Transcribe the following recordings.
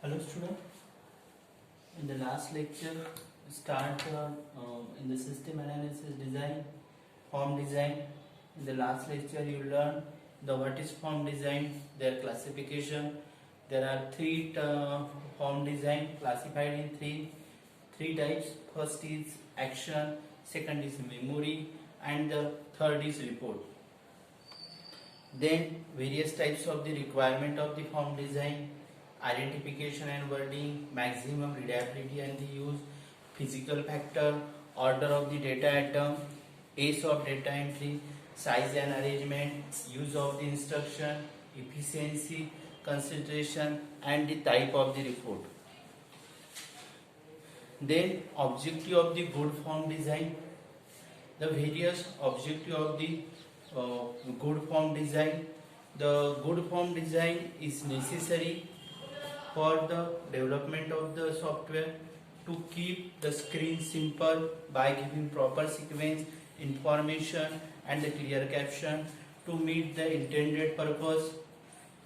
Hello student, in the last lecture start in the system analysis design, form design. In the last lecture you learned the what is form design, their classification. There are form design classified in three types. First is action, second is memory, and the third is report. Then various types of the requirement of the form design, identification and wording, maximum readability and the use, physical factor, order of the data item, ace of data entry, size and arrangement, use of the instruction, efficiency, concentration and the type of the report. Then objective of the good form design, the various objective of the good form design. The good form design is necessary for the development of the software to keep the screen simple by giving proper sequence, information and the clear caption, to meet the intended purpose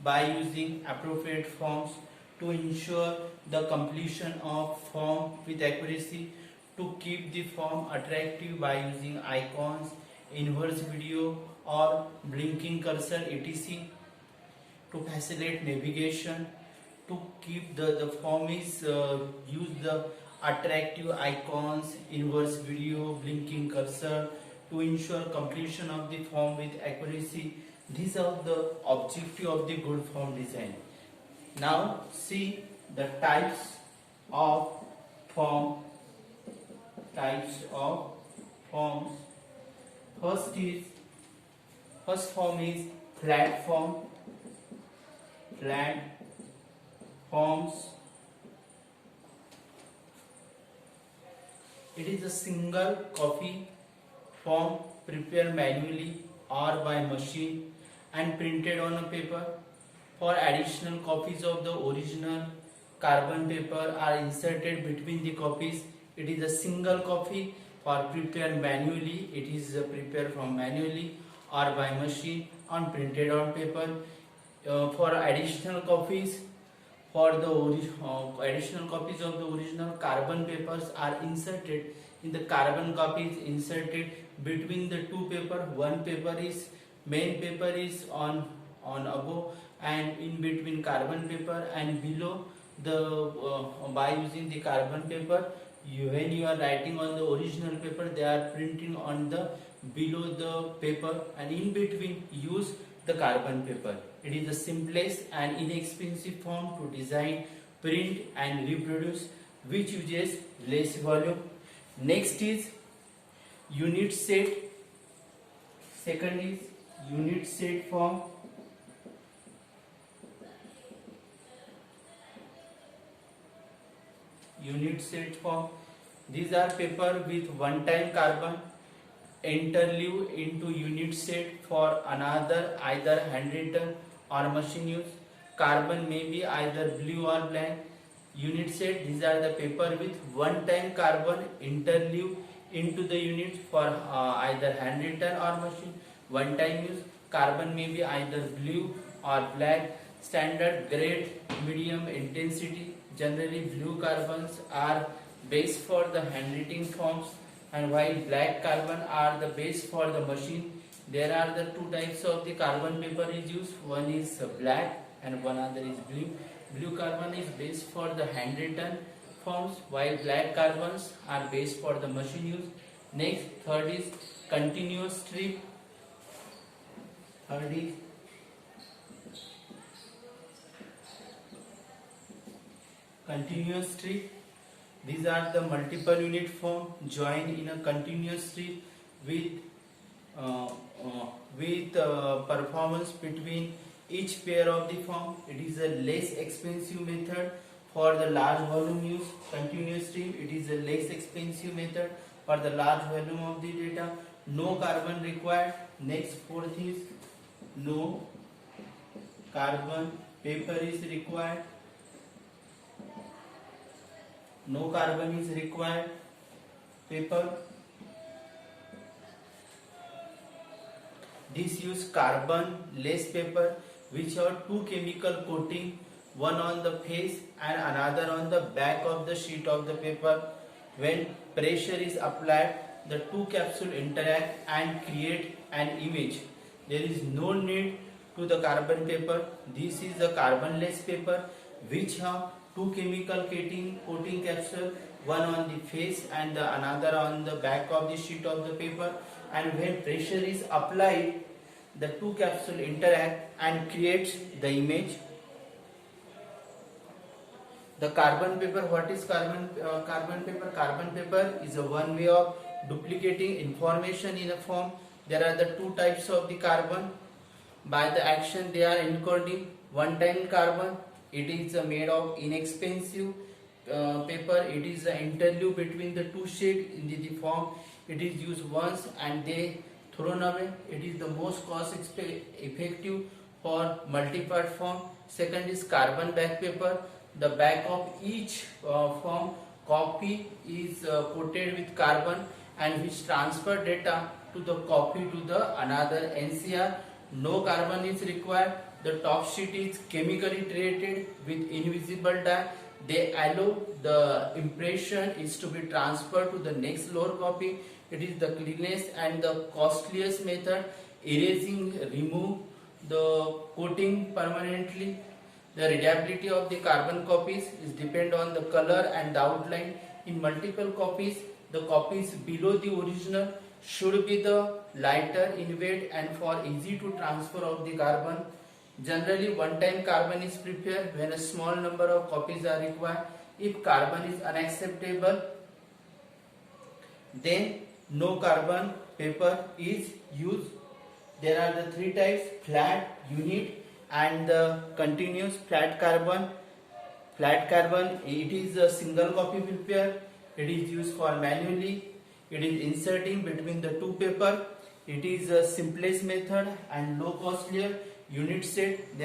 by using appropriate forms, to ensure the completion of form with accuracy, to keep the form attractive by using icons, inverse video or blinking cursor etc, to facilitate navigation, to keep the form is use the attractive icons, inverse video, blinking cursor, to ensure completion of the form with accuracy. These are the objective of the good form design. Now see the types of form. Types of forms. First form is flat form. Flat forms. It is a single copy form prepared manually or by machine and printed on a paper. For additional copies of the original, carbon paper are inserted between the copies. It is a single copy. For prepared manually, it is prepared from manually or by machine and printed on paper. For additional copies, additional copies of the original, carbon papers are inserted in the carbon copies inserted between the two paper. One paper is main paper is on above and in between carbon paper, and below the by using the carbon paper, when you are writing on the original paper, they are printing on the below the paper, and in between use the carbon paper. It is the simplest and inexpensive form to design, print and reproduce, which uses less volume. Next is unit set. Second is unit set form. Unit set form. These are paper with one-time carbon interleave into unit set for another, either handwritten or machine use. Carbon may be either blue or black. Unit set, these are the paper with one-time carbon interleave into the unit for either handwritten or machine. One-time use. Carbon may be either blue or black. Standard grade, medium intensity. Generally blue carbons are best for the handwriting forms, and while black carbon are the best for the machine. There are the two types of the carbon paper is used. One is black and one other is blue. Blue carbon is best for the handwritten forms, while black carbons are best for the machine use. Next, third is continuous strip. Third is continuous strip. These are the multiple unit form joined in a continuous strip with performance between each pair of the form. It is a less expensive method for the large volume use. Continuous strip, it is a less expensive method for the large volume of the data. No carbon required. Next, fourth is no carbon paper is required. No carbon is required paper. This use carbon less paper which have two chemical coating one on the face and another on the back of the sheet of the paper. When pressure is applied, the two capsules interact and create an image. There is no need to the carbon paper. This is the carbonless paper which have two chemical coating capsule, one on the face and the another on the back of the sheet of the paper, and when pressure is applied, the two capsules interact and creates the image. The carbon paper, what is carbon paper? Carbon paper is a one way of duplicating information in a form. There are the two types of the carbon. By the action they are encoding. One time carbon, it is made of inexpensive paper. It is the interlude between the two sheets in the form. It is used once and they thrown away. It is the most cost effective for multi-part form. Second is carbon back paper. The back of each form copy is coated with carbon and which transfer data to the copy to the another NCR. No carbon is required. The top sheet is chemically treated with invisible dye. They allow the impression is to be transferred to the next lower copy. It is the cleanest and the costliest method. Erasing remove the coating permanently. The readability of the carbon copies is depend on the color and the outline. In multiple copies, the copies below the original should be the lighter in weight and for easy to transfer of the carbon. Generally, one-time carbon is prepared when a small number of copies are required. If carbon is unacceptable, then no carbon paper is used. There are the three types: flat, unit, and the continuous. Flat carbon, it is a single copy prepared. It is used for manually. It is inserting between the two paper. It is the simplest method and low costlier. Unit set,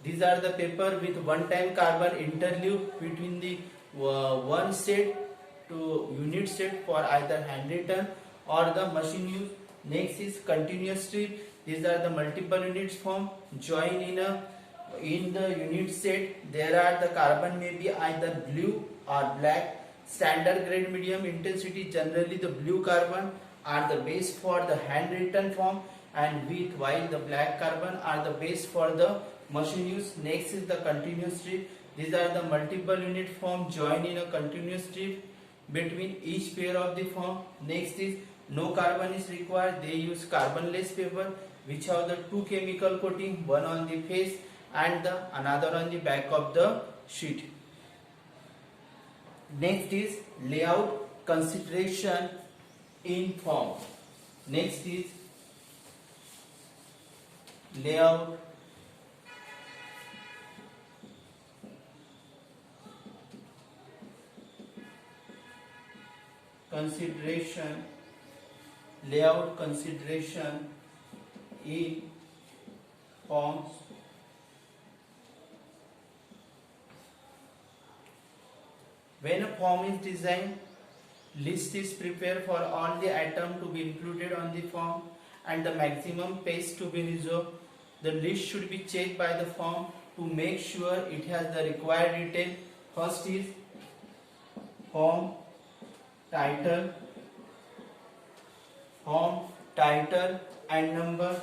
these are the paper with one time carbon interlude between the one set to unit set for either handwritten or the machine use. Next is continuous strip. These are the multiple units form join in the unit set. There are the carbon may be either blue or black. Standard grade medium intensity, generally the blue carbon are the base for the handwritten form and while the black carbon are the base for the machine use. Next is the continuous strip. These are the multiple unit form join in a continuous strip between each pair of the form. Next is no carbon is required. They use carbonless paper which have the two chemical coating, one on the face and the another on the back of the sheet. Next is layout consideration in form. Next is layout consideration in forms. When a form is designed, list is prepared for all the items to be included on the form and the maximum space to be reserved. The list should be checked by the form to make sure it has the required detail. First is form title and number.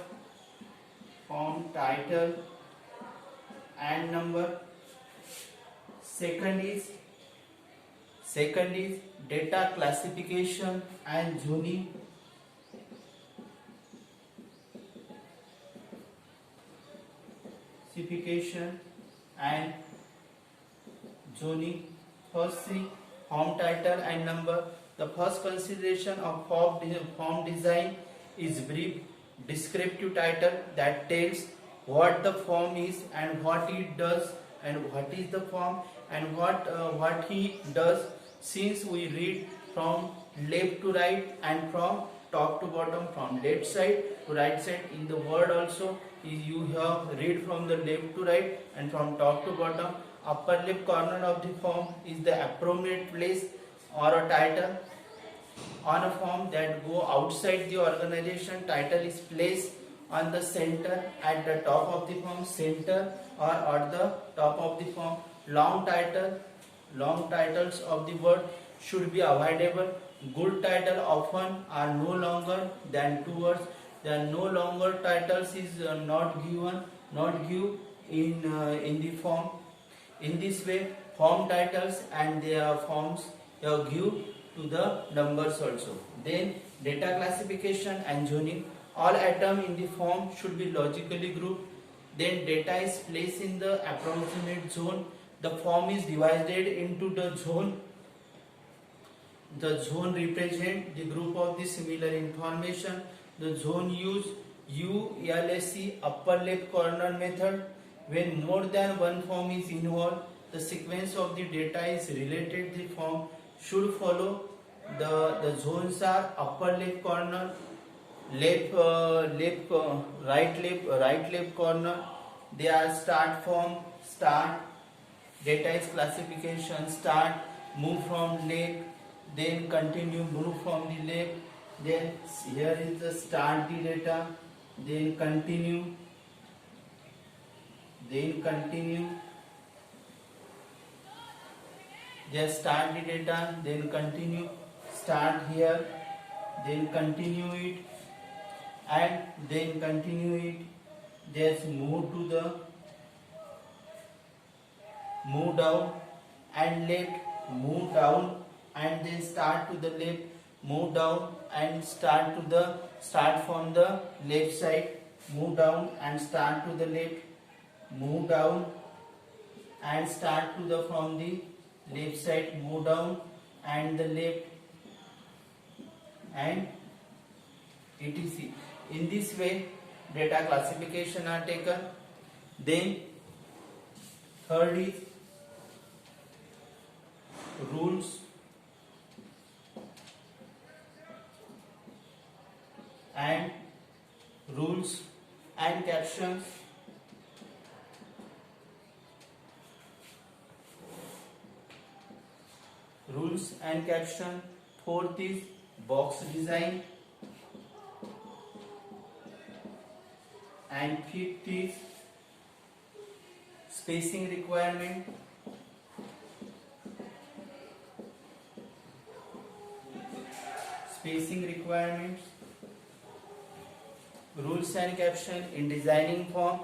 Form title and number. Second is data classification and zoning. Classification and zoning. First, see form title and number. The first consideration of form design is brief descriptive title that tells what the form is and what it does and what is the form and what he does. Since we read from left to right and from top to bottom, from left side to right side, in the word also you have read from the left to right and from top to bottom. Upper left corner of the form is the appropriate place or a title. On a form that go outside the organization, title is placed on the center at the top of the form, center or at the top of the form. Long titles of the word should be avoidable. Good title often are no longer than 2 words. There are no longer titles is not give in the form. In this way, form titles and their forms give to the numbers also. Then data classification and zoning. All items in the form should be logically grouped. Then data is placed in the approximate zone. The form is divided into the zone. The zone represent the group of the similar information. The zone use ULSC upper left corner method. When more than one form is involved, the sequence of the data is related. The form should follow. The zones are upper left corner, right left corner. They are start form, start. Data is classification, start, move from left, then continue, move from the left. Then here is the start the data, then continue, then start the data, then continue, start here, then continue it, and then continue it. Just move down and left, move down and then start to the left, move down and start from the left side, move down and start to the left, move down and start from the left side, move down and the left, and etc. In this way data classification are taken. Then third is rules and captions. Rules and caption. Fourth is box design, and fifth is spacing requirement. Spacing requirements. Rules and caption. In designing form,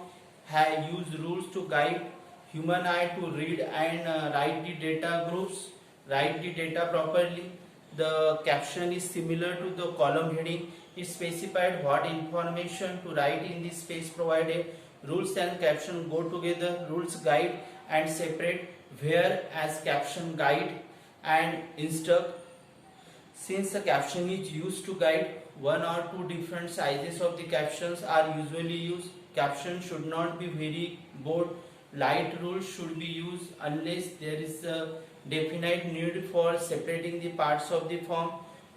use rules to guide human eye to read and write the data groups, write the data properly. The caption is similar to the column heading. It specified what information to write in the space provided. Rules and caption go together. Rules guide and separate, whereas caption guide and instruct. Since the caption is used to guide, one or two different sizes of the captions are usually used. Caption should not be very bold. Light rules should be used unless there is a definite need for separating the parts of the form.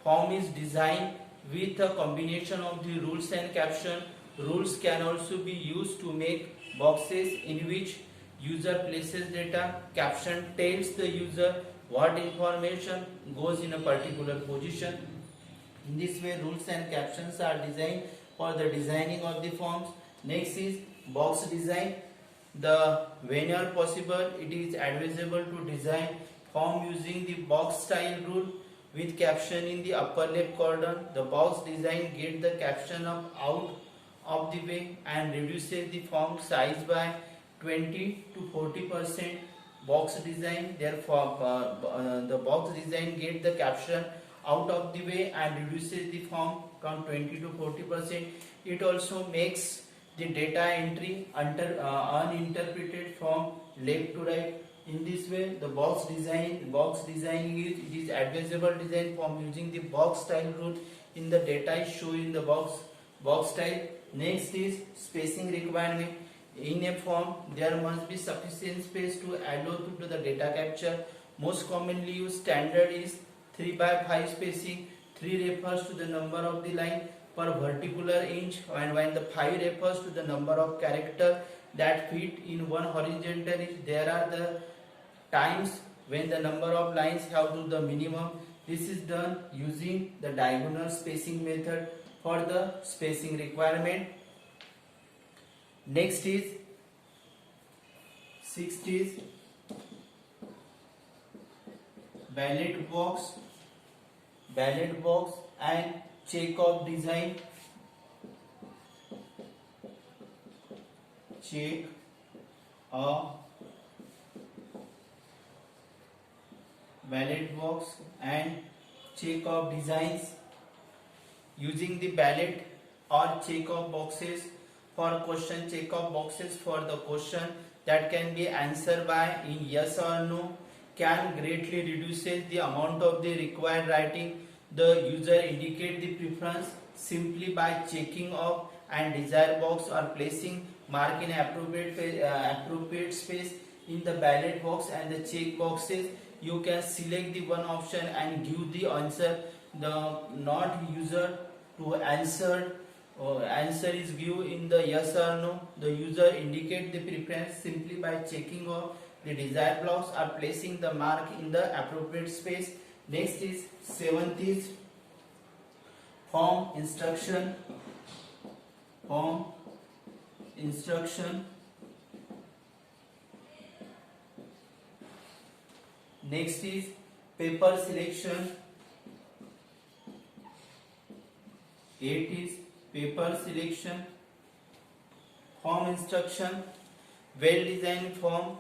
Form is designed with a combination of the rules and caption. Rules can also be used to make boxes in which user places data. Caption tells the user what information goes in a particular position. In this way, rules and captions are designed for the designing of the forms. Next is box design. Whenever possible, it is advisable to design form using the box style rule with caption in the upper left corner. The box design gets the caption out of the way and reduces the form size by 20 to 40%. Box design, therefore, the box design gets the caption out of the way and reduces the form from 20 to 40%. It also makes the data entry uninterpreted from left to right. In this way, the box design is advisable design from using the box style rule. In the data is shown in the box style. Next is spacing requirement. In a form, there must be sufficient space to allow to the data capture. Most commonly used standard is 3 by 5 spacing. 3 refers to the number of the line per vertical inch, and when the 5 refers to the number of character that fit in one horizontal inch. There are the times when the number of lines have to the minimum. This is done using the diagonal spacing method. For the spacing requirement, Next is sixth is ballot box and check-off design. Check a ballot box and check-off designs. Using the ballot or check-off boxes for question, check-off boxes for the question that can be answered by in yes or no can greatly reduces the amount of the required writing. The user indicate the preference simply by checking off and desired box or placing mark in appropriate space in the ballot box and the check boxes. You can select the one option and give the answer. The not user to answer answer is given in the yes or no. The user indicate the preference simply by checking off the desired blocks or placing the mark in the appropriate space. Next is seventh is form instruction. Form instruction. Next is paper selection. 8 is paper selection. Form instruction. Well designed form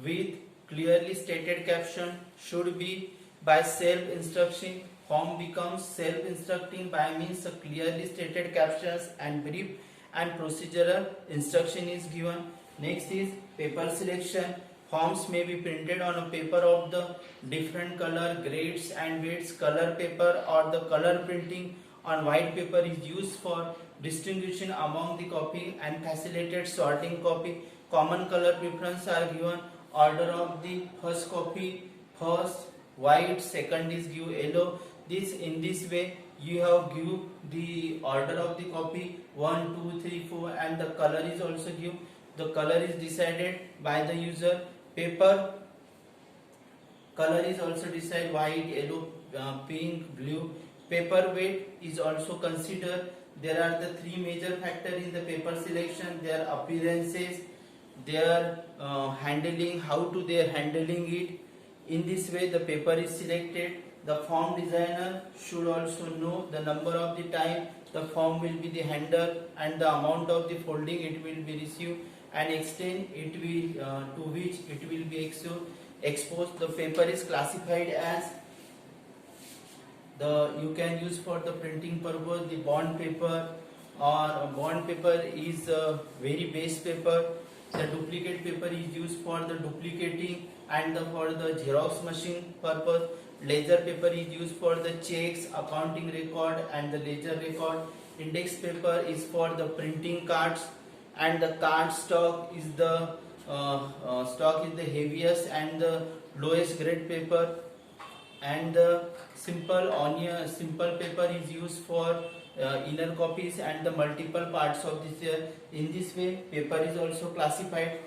with clearly stated caption should be by self-instructing. Form becomes self-instructing by means of clearly stated captions and brief and procedural instruction is given. Next is paper selection. Forms may be printed on a paper of the different color, grades and weights. Color paper or the color printing on white paper is used for distinguishing among the copy and facilitated sorting copy. Common color preference are given. Order of the first copy, first white, second is give yellow. In this way you have give the order of the copy 1, 2, 3, 4 and the color is also give. The color is decided by the user. Paper color is also decided white, yellow, pink, blue. Paper weight is also considered. There are the three major factors in the paper selection. Their appearances, their handling, how to they are handling it. In this way the paper is selected. The form designer should also know the number of the time the form will be the handled and the amount of the folding it will be received and extent it will to which it will be exposed. The paper is classified as you can use for the printing purpose the bond paper, or bond paper is very base paper. The duplicate paper is used for the duplicating and for the Xerox machine purpose. Ledger paper is used for the checks, accounting record and the ledger record. Index paper is for the printing cards, and the card stock is the heaviest and the lowest grade paper. And the simple paper is used for inner copies and the multiple parts of this. In this way paper is also classified.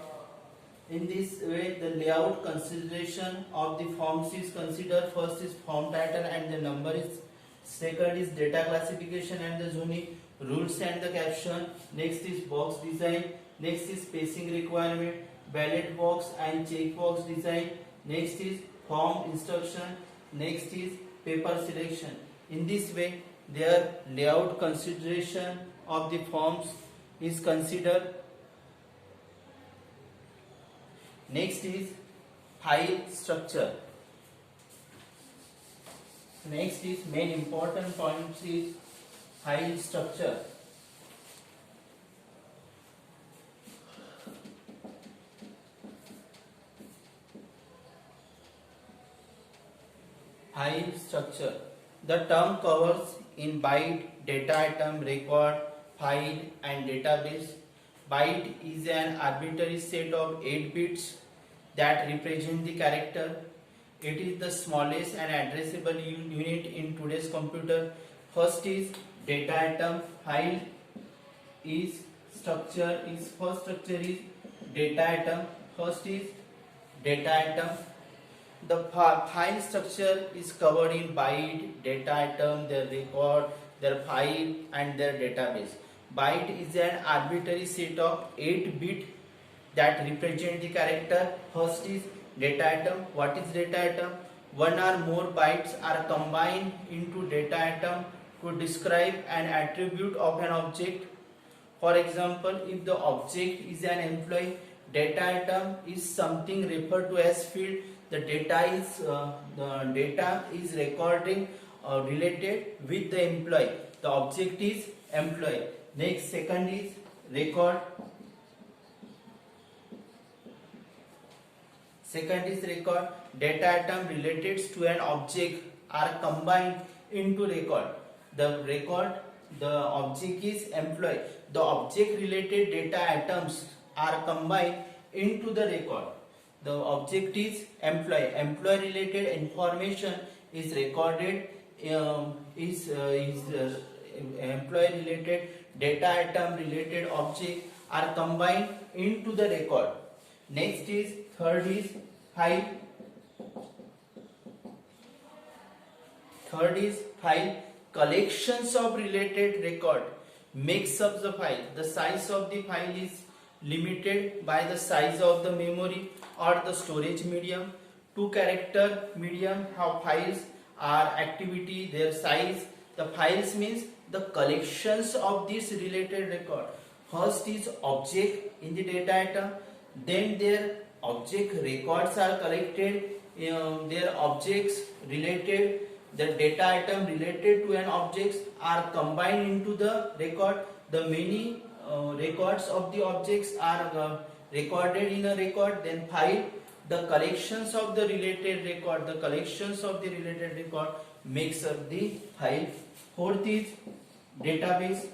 In this way the layout consideration of the forms is considered. First is form title and the number is. Second is data classification and the zoning, rules and the caption. Next is box design. Next is spacing requirement, ballot box and check box design. Next is form instruction. Next is paper selection. In this way their layout consideration of the forms is considered. Next is file structure. Next is main important points is file structure. File structure. The term covers in byte, data item, record, file and database. Byte is an arbitrary set of 8 bits that represent the character. It is the smallest and addressable unit in today's computer. First is data item. File is structure is first structure is data item. First is data item. The file structure is covered in byte, data item, their record, their file and their database. Byte is an arbitrary set of 8 bits that represent the character. First is data item. What is data item? One or more bytes are combined into data item to describe an attribute of an object. For example, if the object is an employee, data item is something referred to as field. The data is recording related with the employee. The object is employee. Next, second is record. Second is record. Data item related to an object are combined into record. The object is employee. The object related data items are combined into the record. The object is employee. Employee related information is recorded. Employee related data item related object are combined into the record. Next is third is file. Third is file. Collections of related record makes up the file. The size of the file is limited by the size of the memory or the storage medium. 2 character medium have files are activity, their size. The files means the collections of this related record. First is object in the data item, then their object records are collected, their objects related, the data item related to an object are combined into the record. The many records of the objects are recorded in a record. Then file. The collections of the related record, the collections of the related record makes up the file. Fourth is database.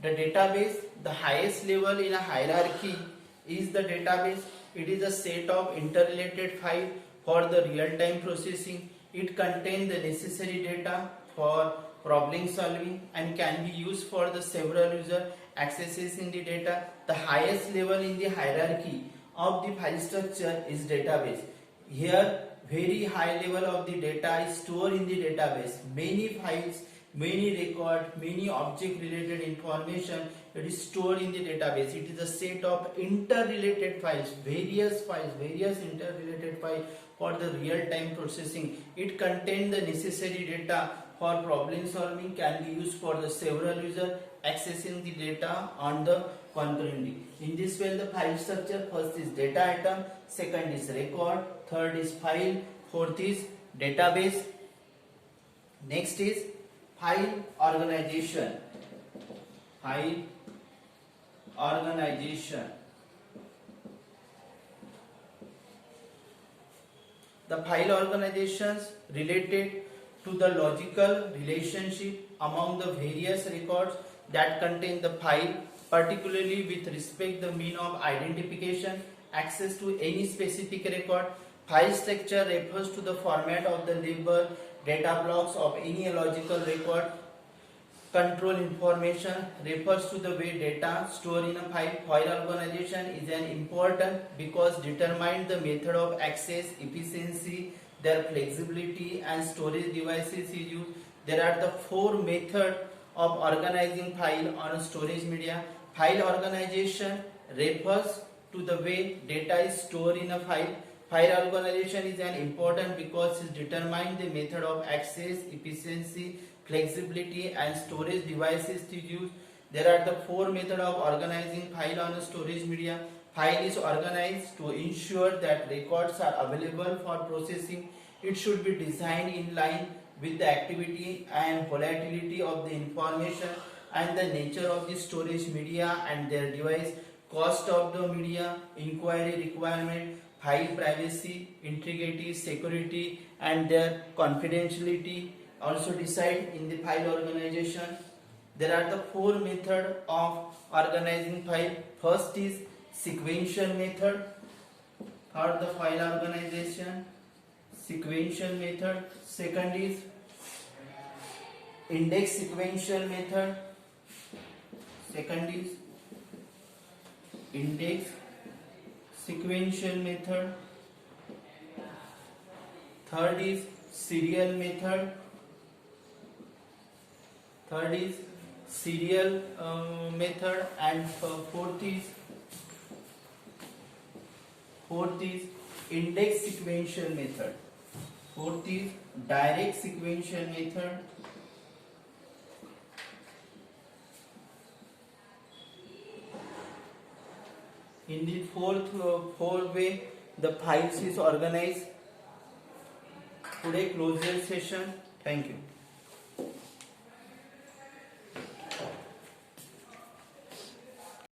The database, the highest level in a hierarchy, is the database. It is a set of interrelated files for the real-time processing. It contains the necessary data for problem solving and can be used for the several user accessing the data. The highest level in the hierarchy of the file structure is database. Here, very high level of the data is stored in the database. Many files, many record, many object related information, it is stored in the database. It is a set of interrelated files, various interrelated files for the real-time processing. It contains the necessary data for problem solving, can be used for the several user accessing the data on the concurrently. In this way, the file structure, first is data item, second is record, third is file, fourth is database. Next is file organization. File organization. The file organizations related to the logical relationship among the various records that contain the file, particularly with respect the mean of identification, access to any specific record. File structure refers to the format of the label, data blocks of any logical record. Control information refers to the way data stored in a file. File organization is an important because determine the method of access, efficiency, their flexibility and storage devices is used. There are the 4 methods of organizing file on a storage media. File organization refers to the way data is stored in a file. File organization is an important because it determines the method of access, efficiency, flexibility and storage devices to use. There are the 4 methods of organizing file on a storage media. File is organized to ensure that records are available for processing. It should be designed in line with the activity and volatility of the information and the nature of the storage media and their device, cost of the media, inquiry requirement, file privacy, integrity, security and their confidentiality also decide in the file organization. There are the 4 methods of organizing file. First is sequential method, or the file organization, sequential method. Second is index sequential method. Second is index sequential method. Third is serial method. third is serial method, and fourth is index sequential method. Fourth is direct sequential method. In the fourth way, the files is organized. Today close the session. Thank you.